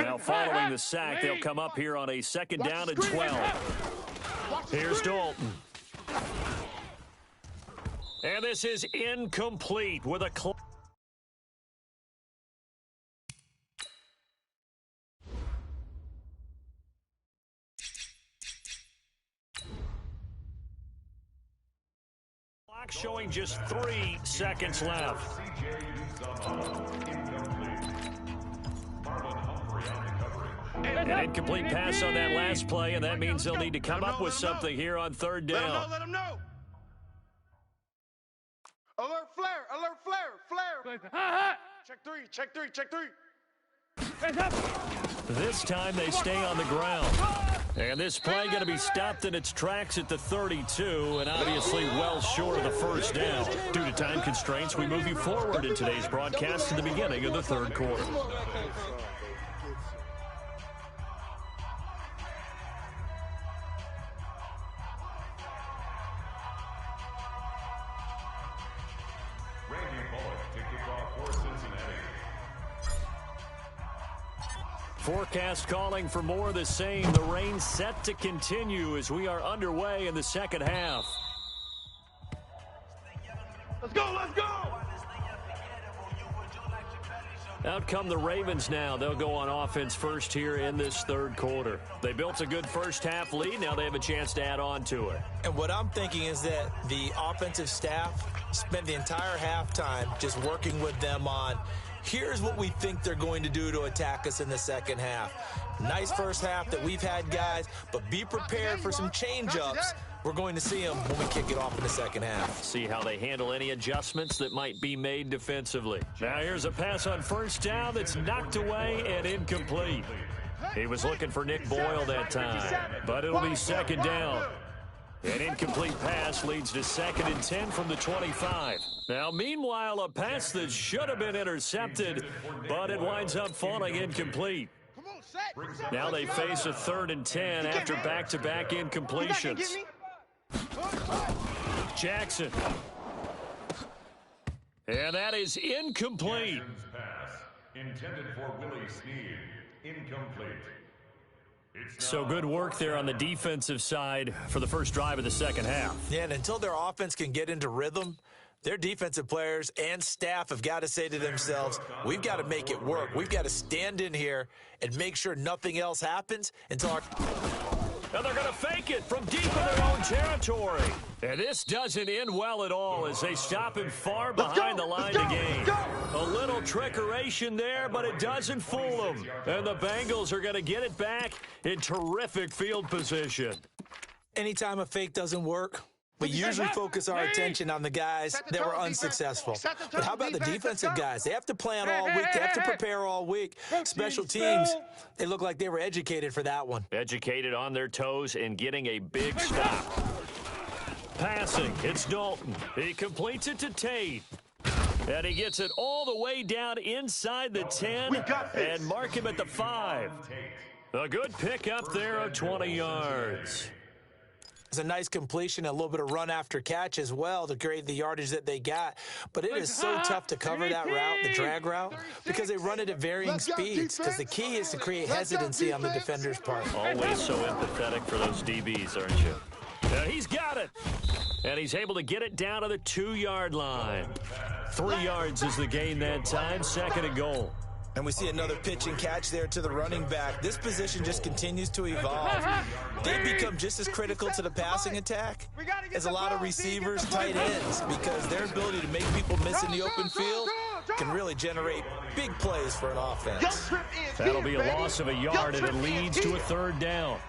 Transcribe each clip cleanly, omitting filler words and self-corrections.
Now, following the sack, they'll come up here on a second down and 12. Here's Dalton. And this is incomplete with a clock showing just 3 seconds left. An incomplete pass on that last play, and that means they'll need to come up with something here on third down. Let him know. Alert flare, alert flare. Check three. This time they stay on the ground. And this play going to be stopped in its tracks at the 32, and obviously well short of the first down. Due to time constraints, we move you forward in today's broadcast to the beginning of the third quarter. Forecast calling for more of the same. The rain set to continue as we are underway in the second half. Let's go! Out come the Ravens now. They'll go on offense first here in this third quarter. They built a good first half lead. Now they have a chance to add on to it. And what I'm thinking is that the offensive staff spent the entire halftime just working with them on here's what we think they're going to do to attack us in the second half. Nice first half that we've had, guys, but be prepared for some change-ups. We're going to see them when we kick it off in the second half. See how they handle any adjustments that might be made defensively. Now here's a pass on first down that's knocked away and incomplete. He was looking for Nick Boyle that time, but it'll be second down. An incomplete pass leads to 2nd and 10 from the 25. Now, meanwhile, a pass that should have been intercepted, but it winds up falling incomplete. Now they face a 3rd and 10 after back-to-back incompletions. Jackson. And that is incomplete. Intended for Willie Snead. Incomplete. So good work there on the defensive side for the first drive of the second half. Yeah, and until their offense can get into rhythm, their defensive players and staff have got to say to themselves, we've got to make it work. We've got to stand in here and make sure nothing else happens until our... And they're going to fake it from deep in their own territory. And this doesn't end well at all as they stop him far behind the line to gain. A little trickeration there, but it doesn't fool them. And the Bengals are going to get it back in terrific field position. Anytime a fake doesn't work, we usually focus our attention on the guys that were unsuccessful. But how about the defensive guys? They have to plan all week. They have to prepare all week. Special teams, they look like they were educated for that one. Educated on their toes and getting a big stop. Passing, it's Dalton. He completes it to Tate. And he gets it all the way down inside the 10 and mark him at the 5. A good pickup there of 20 yards. It's a nice completion, a little bit of run after catch as well to create the yardage that they got. But it is so tough to cover that route, the drag route, because they run it at varying speeds. Because the key is to create hesitancy on the defender's part. Always so empathetic for those DBs, aren't you? He's got it. And he's able to get it down to the 2-yard line. 3 yards is the gain that time, 2nd and goal. And we see another pitch and catch there to the running back. This position just continues to evolve. They become just as critical to the passing attack as a lot of receivers, tight ends, because their ability to make people miss in the open field can really generate big plays for an offense. That'll be a loss of a yard, and it leads to a 3rd down.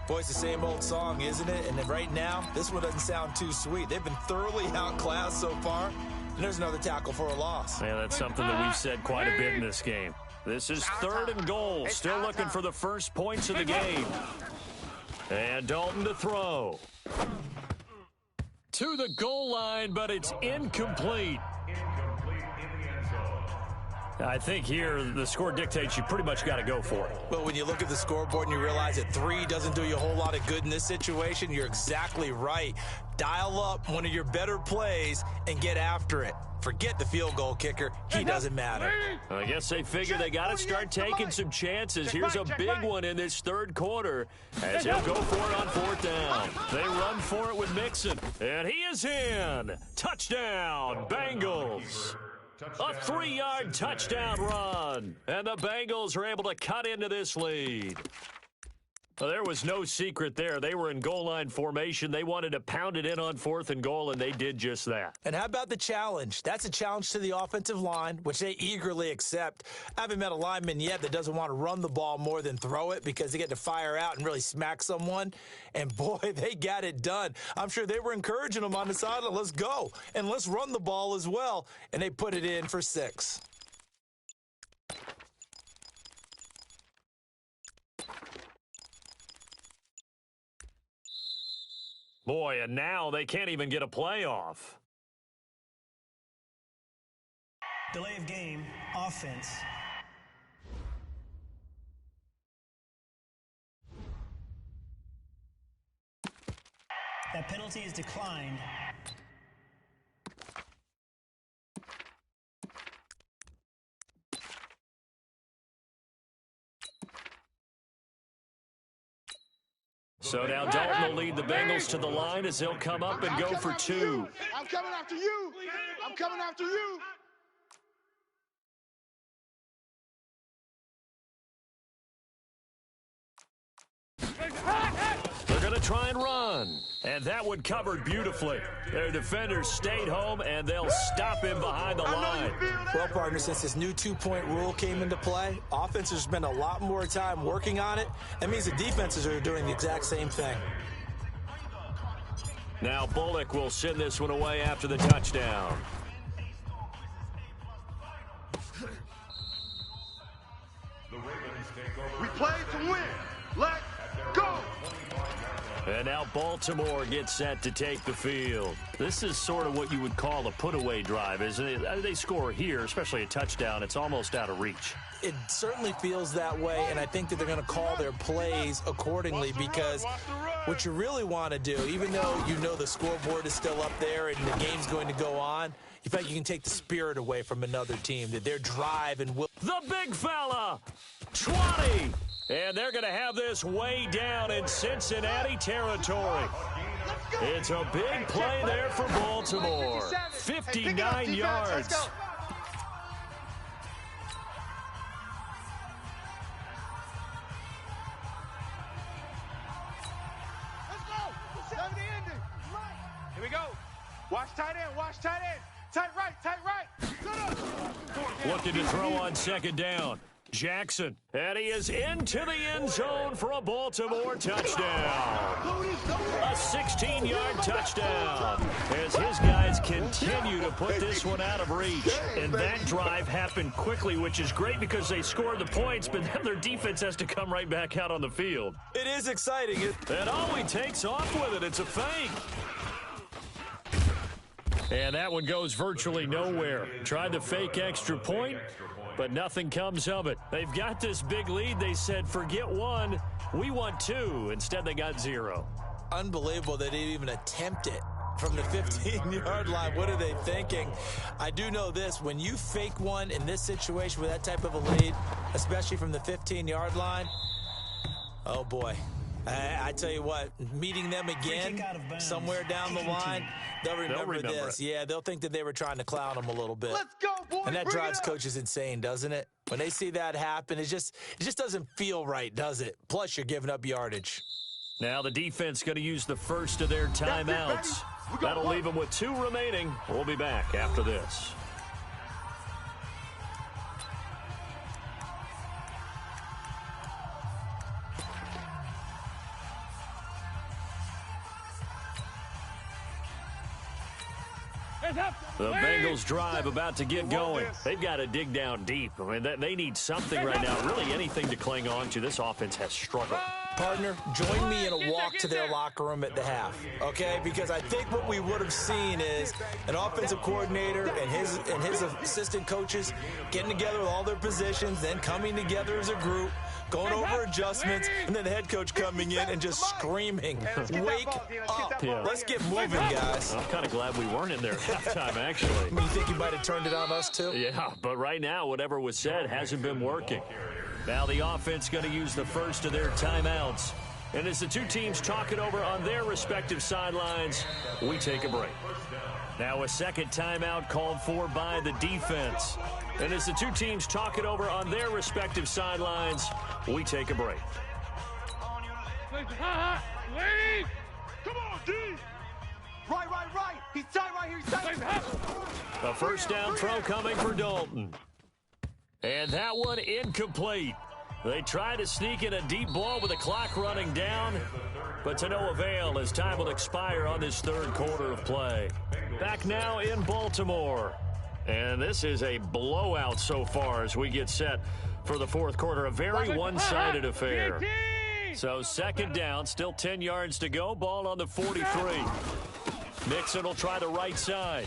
Boy, it's the same old song, isn't it? And right now, this one doesn't sound too sweet. They've been thoroughly outclassed so far. And there's another tackle for a loss. Yeah, that's something that we've said quite a bit in this game. This is 3rd and goal. Still looking for the first points of the game. And Dalton to throw. To the goal line, but it's incomplete. I think here the score dictates you pretty much got to go for it. Well, when you look at the scoreboard and you realize that 3 doesn't do you a whole lot of good in this situation, you're exactly right. Dial up one of your better plays and get after it. Forget the field goal kicker. He doesn't matter. I guess they figure they got to start taking some chances. Here's a big one in this third quarter as he'll go for it on fourth down. They run for it with Mixon, and he is in. Touchdown, Bengals. A 3-yard touchdown run, and the Bengals are able to cut into this lead. Well, there was no secret there. They were in goal line formation. They wanted to pound it in on fourth and goal, and they did just that. And how about the challenge? That's a challenge to the offensive line, which they eagerly accept. I haven't met a lineman yet that doesn't want to run the ball more than throw it because they get to fire out and really smack someone. And, boy, they got it done. I'm sure they were encouraging them on the sideline. Let's go, and let's run the ball as well. And they put it in for 6. Boy, and now they can't even get a playoff. Delay of game, offense. That penalty is declined. So now Dalton will lead the Bengals to the line as they'll come up and go for 2. I'm coming after you. I'm coming after you. They're going to try and run. And that one covered beautifully. Their defenders stayed home, and they'll stop him behind the line. Well, partner, since this new 2-point rule came into play, offenses spend a lot more time working on it. That means the defenses are doing the exact same thing. Now Bullock will send this one away after the touchdown. We play to win. Let's go. And now Baltimore gets set to take the field. This is sort of what you would call a put-away drive, isn't it? They score here, especially a touchdown. It's almost out of reach. It certainly feels that way, and I think that they're going to call their plays accordingly because what you really want to do, even though you know the scoreboard is still up there and the game's going to go on, you feel like you can take the spirit away from another team, that their drive and will. The big fella, 20. And they're going to have this way down in Cincinnati territory. It's a big play there for Baltimore. 59 yards. Here we go. Watch tight end. Watch tight end. Tight right. Tight right. Looking to throw on second down. Jackson, and he is into the end zone for a Baltimore touchdown. A 16-yard touchdown as his guys continue to put this one out of reach. And that drive happened quickly, which is great because they scored the points, but then their defense has to come right back out on the field. It is exciting. And Ollie takes off with it. It's a fake. And that one goes virtually nowhere. Tried the fake extra point, but nothing comes of it. They've got this big lead. They said, forget 1, we want 2. Instead, they got 0. Unbelievable they didn't even attempt it from the 15-yard line. What are they thinking? I do know this. When you fake one in this situation with that type of a lead, especially from the 15-yard line, oh, boy. I tell you what, meeting them again somewhere down the line, they'll remember this. Yeah, they'll think that they were trying to clown them a little bit. Let's go, boys. And that drives coaches insane, doesn't it? When they see that happen, it just doesn't feel right, does it? Plus, you're giving up yardage. Now the defense going to use the first of their timeouts. That'll leave them with 2 remaining. We'll be back after this. The Bengals drive about to get going. They've got to dig down deep. I mean, they need something right now, really anything to cling on to. This offense has struggled. Partner, join me in a walk to their locker room at the half, okay? Because I think what we would have seen is an offensive coordinator and his assistant coaches getting together with all their positions, then coming together as a group, going over adjustments, and then the head coach coming in and just screaming, wake up. Yeah. Let's get moving, guys. I'm kind of glad we weren't in there at halftime, actually. You think you might have turned it on us, too? Yeah, but right now, whatever was said hasn't been working. Now the offense going to use the first of their timeouts. And as the two teams talk it over on their respective sidelines, we take a break. Now a second timeout called for by the defense. And as the two teams talk it over on their respective sidelines, we take a break. Wait! Come on, D! Right. He's tight right here. He's tight. A first down throw coming for Dalton. And that one incomplete. They try to sneak in a deep ball with the clock running down, but to no avail as time will expire on this third quarter of play. Back now in Baltimore. And this is a blowout so far as we get set for the fourth quarter. A very one-sided affair. So second down, still 10 yards to go. Ball on the 43. Mixon will try the right side.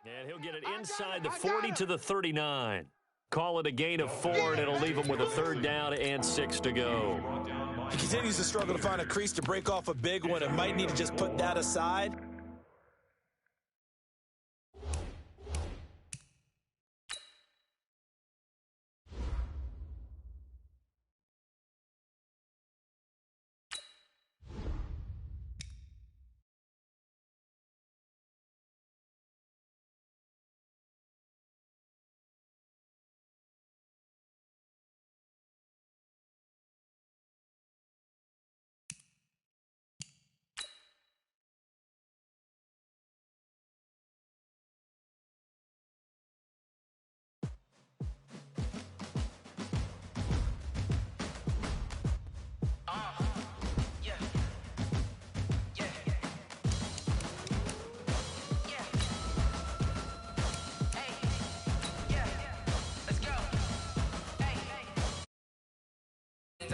And he'll get it inside the 40 to the 39. Call it a gain of 4, and it'll leave him with a third down and 6 to go. He continues to struggle to find a crease to break off a big one. It might need to just put that aside.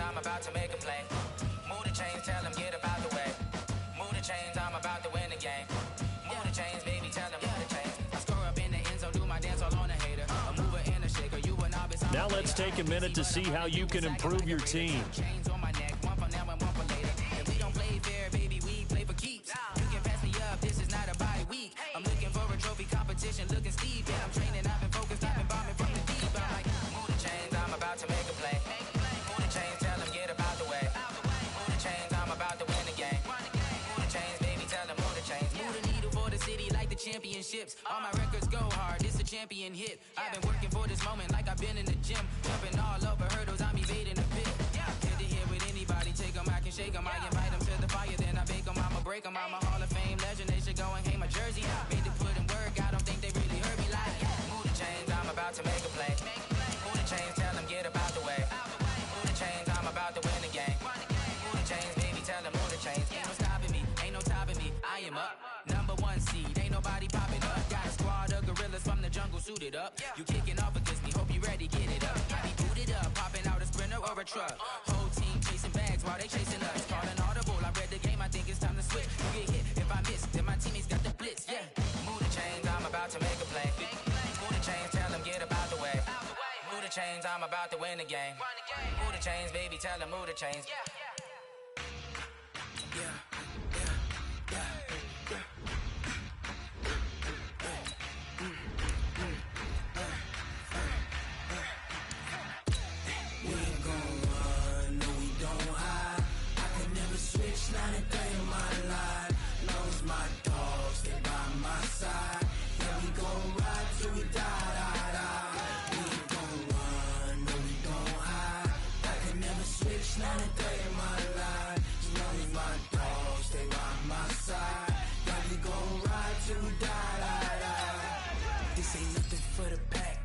I'm about to make a play. Move the chains, tell them get about the way. Move the chains, I'm about to win the game. Move the chains, baby, tell them move the chains. I score up in the end zone, do my dance all on a hater. A mover and a shaker, you and I be. Now let's take a minute to see how you can improve your team. Chains on my neck, one for now and one for later. If we don't play fair, baby, we play for keeps. You can pass me up, this is not a bye week. I'm looking for a trophy competition, looking Steve. Yeah, I'm training, I've been focused, I've been bombing from the deep. I'm like, move the chains, I'm about to make a play. Move the chains, tell them get about the way. Move the chains, I'm about to win the game. Move the chains, baby, tell them move the chains. Move the needle for the city like the championships. All my records go hard, this a champion hit. I've been working for this moment like I've been in the gym. Jumping all over hurdles, I'm evading the pit. Head to head with anybody, take them, I can shake them. I invite them to the fire, then I bake them, I'ma break them. I'm a Hall of Fame legend, they should go and hang my jersey. Made to put in work, I don't think they really heard me like. Move the chains, I'm about to make a play. Move the chains, tell them get about the way. Move the chains, I'm about to win the game. Move the chains, baby, tell them move the chains. Ain't no stopping me, ain't no topping me. I am up, number one seed, ain't nobody popping up. Got a squad of gorillas from the jungle suited up. You kicking off against me, hope you ready, get it up. I be booted up, popping out a sprinter or a truck. Whole team chasing bags while they chasing us. Calling audible, I read the game, I think it's time to switch. You get hit, if I miss, then my teammates got the blitz, yeah. Move the chains, I'm about to make a play. Move the chains, tell them get about the way. Move the chains, I'm about to win the game. Move the chains, baby, tell them move the chains. We ain't gon' run, no we don't hide. I can never switch, not a day in my life. Long as my dogs stay by my side. Yeah, we gon' ride till we die. We ain't gon' run, no we don't hide. I can never switch, not a day in my life. As long as my dogs stay by my side. Yeah, we gon' ride till we die. This ain't nothing for the pack.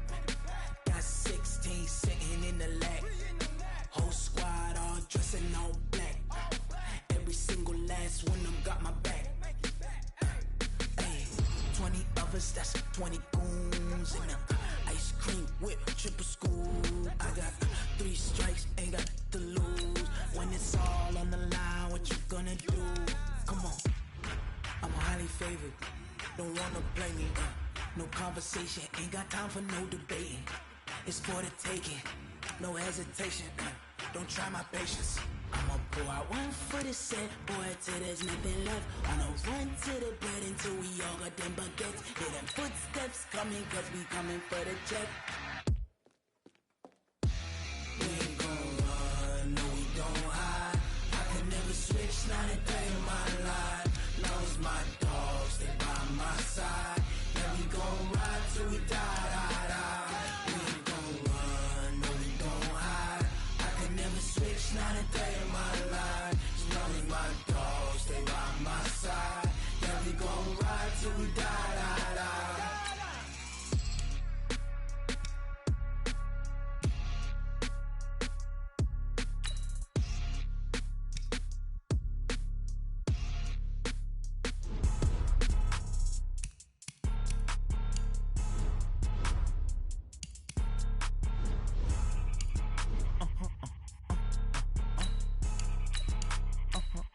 Got 16 sitting in the lag. Whole squad all dressing all black. Every single last one of them got my back. Hey, 20 of us, that's 20 goons. And whip, triple school. I got 3 strikes, ain't got to lose. When it's all on the line, what you gonna do? Come on, I'm highly favored. Don't wanna play me, no conversation, ain't got time for no debating. It's for the taking, no hesitation, don't try my patience. I'ma pour out one for the set, boy, till there's nothing left. On a run to the bread until we all got them baguettes. Hear them footsteps coming, cause we coming for the check. We ain't gon' run, no we don't hide. I can never switch, not a day in my life. Long as my dogs stay by my side. Yeah, we gon' ride till we die, die, die. We ain't gon' run, no we don't hide. I can never switch, not a day in my life. As long as my dogs stay by my side. Yeah, we gon' ride till we die, die, die.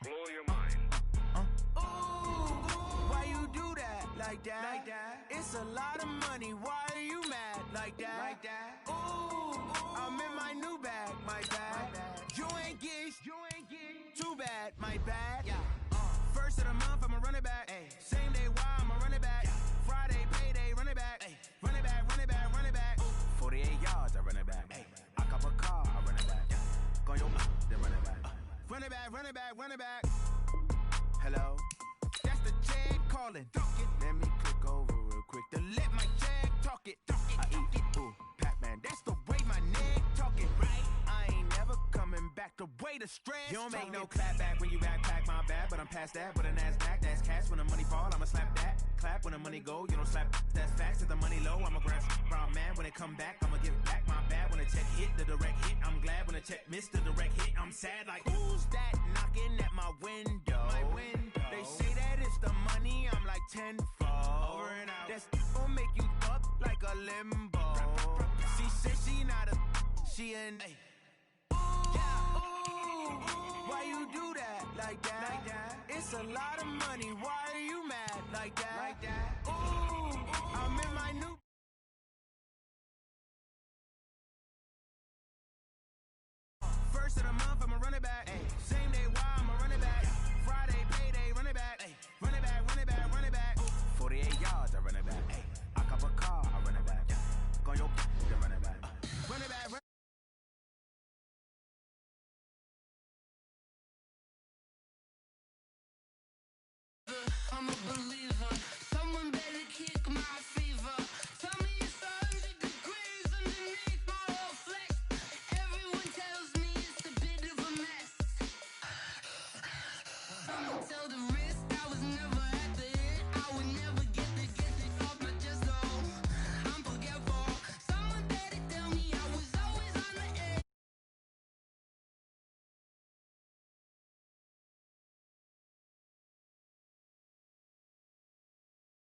Blow your mind. Why you do that? Like that? It's a lot of money. Why are you mad? Like that? Ooh, I'm in my new bag. My bad. You ain't get. Too bad. My bad. First of the month, I'ma run it back. Same day, why I'ma run it back. Friday, payday, run it back. Run it back, run it back, run it back. 48 yards, I run it back. I cop a car, I run it back. Go your then run it back. Run it back, run it back, run it back. Hello? That's the jag calling. Let me click over real quick to let my jag talk it. I eat it, ooh, Pac-Man. That's the way my neck talking. Right? I ain't never coming back the way the stress. You don't make no clap back when you backpack my bad, but I'm past that. But a NASDAQ, that's cash. When the money fall, I'ma slap that. Clap when the money go, you don't slap. That's facts. If the money low, I'ma grab brown man. When it come back, I'ma give back my bad. When the check hit, the direct hit. I'm glad when the check missed the direct hit. I'm sad like, who's that knocking at my window? They say that it's the money, I'm like tenfold. Over and out. That's gon' make you up like a limbo. She said she not a, she an. Why you do that? Like that? It's a lot of money. Why are you mad? Like that? Ooh, I'm in my new. First of the month, I'ma run it back. Same day, why I'ma run it back. Friday, payday, run it back. Run it back, run it back, run it back. 48 yards, I run it back. I cop a car, I run it back. Go your then run it back. Run it back, run. I'm a believer.